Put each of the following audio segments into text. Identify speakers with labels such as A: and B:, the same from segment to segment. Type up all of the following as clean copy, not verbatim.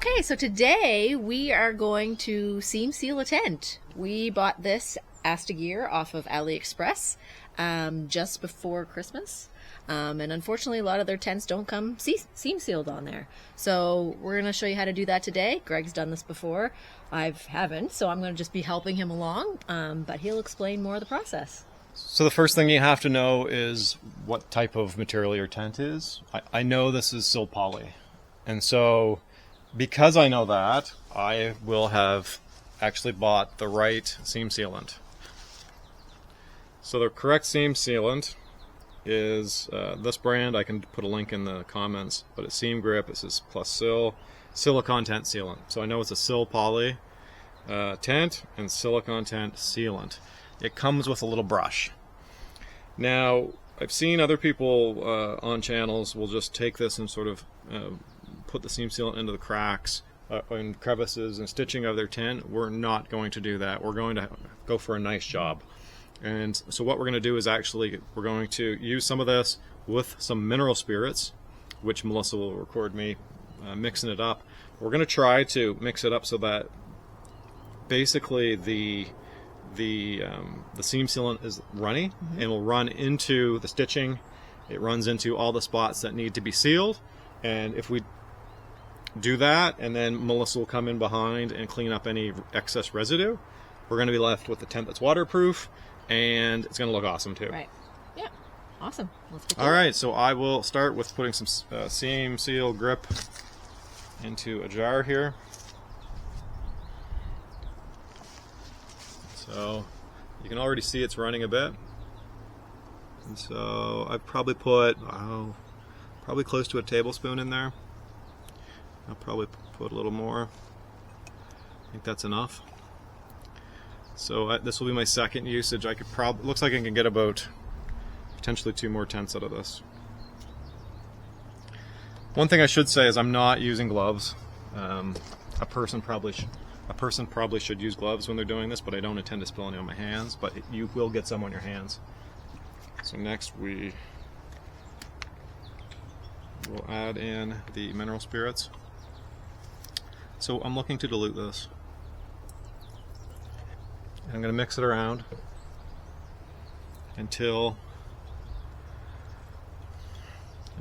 A: Okay, so today we are going to seam seal a tent. We bought this Asta Gear off of AliExpress just before Christmas. And unfortunately, a lot of their tents don't come seam sealed on there. So we're going to show you how to do that today. Greg's done this before. I haven't, so I'm going to just be helping him along, but he'll explain more of the process.
B: So the first thing you have to know is what type of material your tent is. I know this is sil poly. And so because I know that, I will have actually bought the Wright seam sealant. So the correct seam sealant is this brand. I can put a link in the comments, but it's Seam Grip. It says plus silicone tent sealant. So I know it's a sil poly tent and silicone tent sealant. It comes with a little brush. Now, I've seen other people on channels will just take this and sort of put the seam sealant into the cracks and crevices and stitching of their tent. We're not going to do that. We're going to go for a nice job. And so what we're going to do is actually we're going to use some of this with some mineral spirits, which Melissa will record me mixing it up. We're going to try to mix it up so that basically the seam sealant is runny and will run into the stitching. It runs into all the spots that need to be sealed, and if we do that and then Melissa will come in behind and clean up any excess residue, we're going to be left with a tent that's waterproof, and it's going to look awesome too.
A: Right. Yeah. Awesome. Let's get
B: all right, so I will start with putting some seam seal grip into a jar here. So you can already see it's running a bit. And so I've probably put probably close to a tablespoon in there. I'll probably put a little more. I think that's enough. So this will be my second usage. I could looks like I can get about potentially 2 more tents out of this. One thing I should say is I'm not using gloves. A person probably should use gloves when they're doing this, but I don't intend to spill any on my hands, but you will get some on your hands. So next we will add in the mineral spirits. So I'm looking to dilute this. I'm going to mix it around until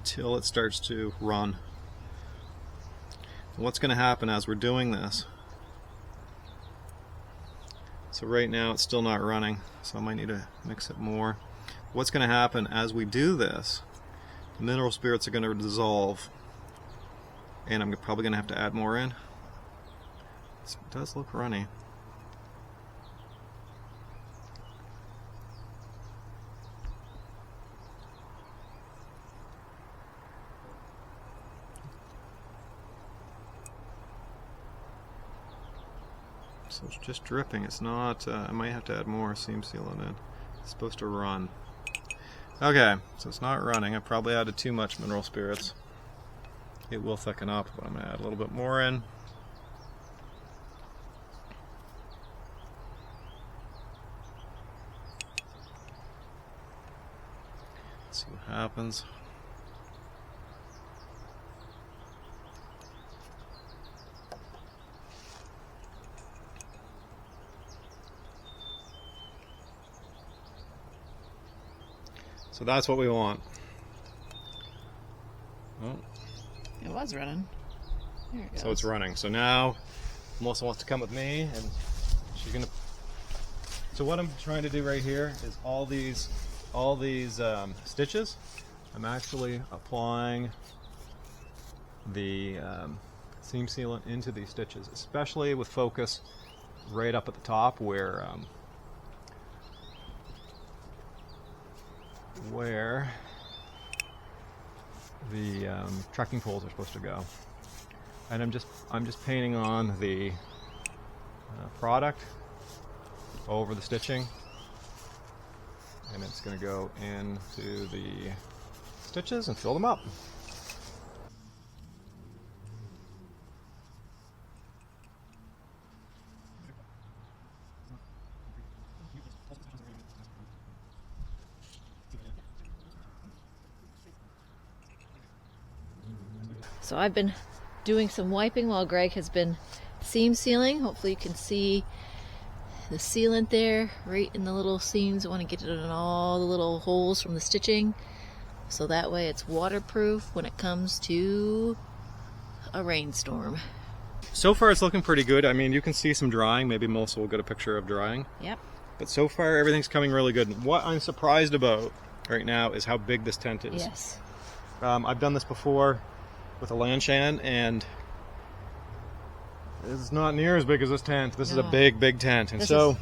B: it starts to run. What's going to happen as we're doing this? So right now it's still not running, so I might need to mix it more. What's going to happen as we do this, the mineral spirits are going to dissolve, and I'm probably going to have to add more in. It does look runny. So it's just dripping. It's not, I might have to add more seam sealant in. It's supposed to run. Okay, so it's not running. I probably added too much mineral spirits. It will thicken up, but I'm going to add a little bit more in. Let's see what happens. So that's what we want. Oh.
A: It was running. There it goes.
B: So it's running. So now Melissa wants to come with me, and she's gonna. So what I'm trying to do right here is all these stitches. I'm actually applying the seam sealant into these stitches, especially with focus right up at the top where the trekking poles are supposed to go. And I'm just painting on the product over the stitching, and it's going to go into the stitches and fill them up.
A: So I've been doing some wiping while Greg has been seam sealing. Hopefully you can see the sealant there, right in the little seams. I want to get it in all the little holes from the stitching, so that way it's waterproof when it comes to a rainstorm.
B: So far it's looking pretty good. I mean, you can see some drying. Maybe Melissa will get a picture of drying.
A: Yep.
B: But so far everything's coming really good. And what I'm surprised about right now is how big this tent is.
A: Yes.
B: I've done this before with a Lanshan, and it's not near as big as this tent. This is a big, big tent. And
A: this
B: so...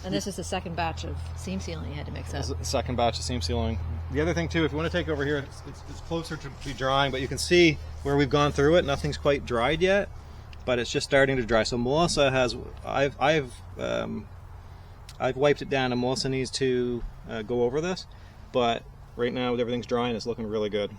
A: and this is the second batch of seam sealing you had to mix up.
B: This is the second batch of seam sealing. The other thing too, if you want to take over here, it's closer to be drying, but you can see where we've gone through it. Nothing's quite dried yet, but it's just starting to dry. So Melissa has... I've wiped it down, and Melissa needs to go over this, but right now everything's drying. It's looking really good.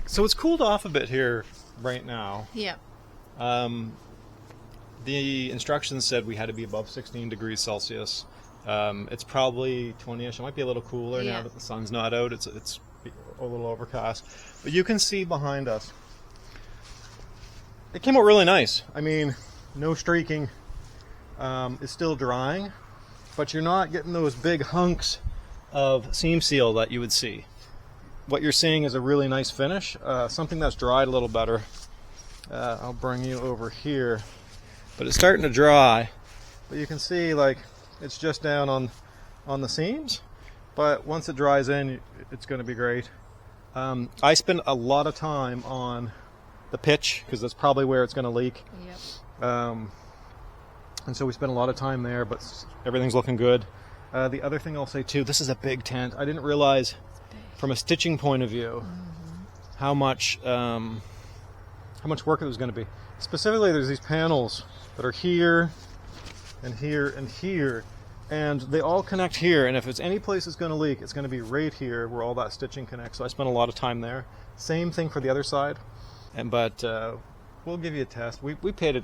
B: So it's cooled off a bit here right now.
A: Yeah.
B: The instructions said we had to be above 16 degrees Celsius. It's probably 20-ish. It might be a little cooler now that the sun's not out. It's a little overcast. But you can see behind us. It came out really nice. I mean, no streaking. It's still drying, but you're not getting those big hunks of seam seal that you would see. What you're seeing is a really nice finish, something that's dried a little better. I'll bring you over here, but it's starting to dry. But you can see, like, it's just down on the seams, but once it dries in, it's going to be great. I spend a lot of time on the pitch because that's probably where it's going to leak.
A: Yep.
B: And so we spend a lot of time there, but everything's looking good. The other thing I'll say too, this is a big tent. I didn't realize from a stitching point of view how much work it was going to be. Specifically, there's these panels that are here and here and here, and they all connect here, and if it's any place it's going to leak, it's going to be right here where all that stitching connects. So I spent a lot of time there. Same thing for the other side, but we'll give you a test. We paid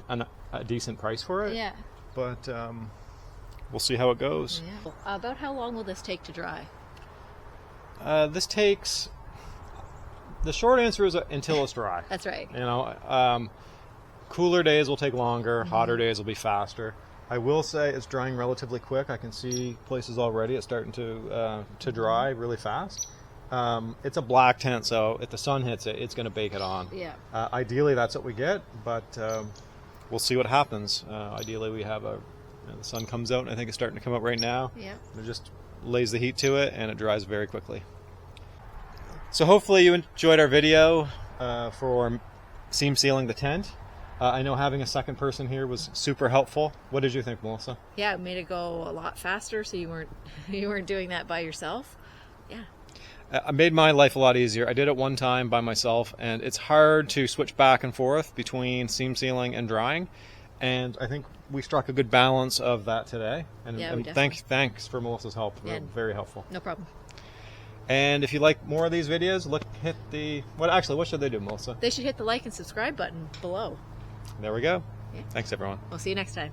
B: a decent price for it,
A: Yeah.
B: but we'll see how it goes.
A: Yeah. About how long will this take to dry?
B: This takes... The short answer is until it's dry.
A: That's right.
B: You know, cooler days will take longer, hotter days will be faster. I will say it's drying relatively quick. I can see places already it's starting to dry really fast. It's a black tent, so if the sun hits it, it's going to bake it on.
A: Yeah.
B: Ideally, that's what we get, but we'll see what happens. Ideally, we have the sun comes out, and I think it's starting to come out right now.
A: Yeah.
B: It just lays the heat to it, and it dries very quickly. So hopefully you enjoyed our video for seam sealing the tent. I know having a second person here was super helpful. What did you think, Melissa?
A: Yeah, it made it go a lot faster, so you weren't doing that by yourself. Yeah.
B: I made my life a lot easier. I did it one time by myself, and it's hard to switch back and forth between seam sealing and drying. And I think we struck a good balance of that today. And,
A: Yeah,
B: and
A: we
B: thanks for Melissa's help.
A: Yeah.
B: Very helpful.
A: No problem.
B: And if you like more of these videos, hit the... What should they do, Melissa?
A: They should hit the like and subscribe button below.
B: There we go.
A: Yeah.
B: Thanks, everyone.
A: We'll see you next time.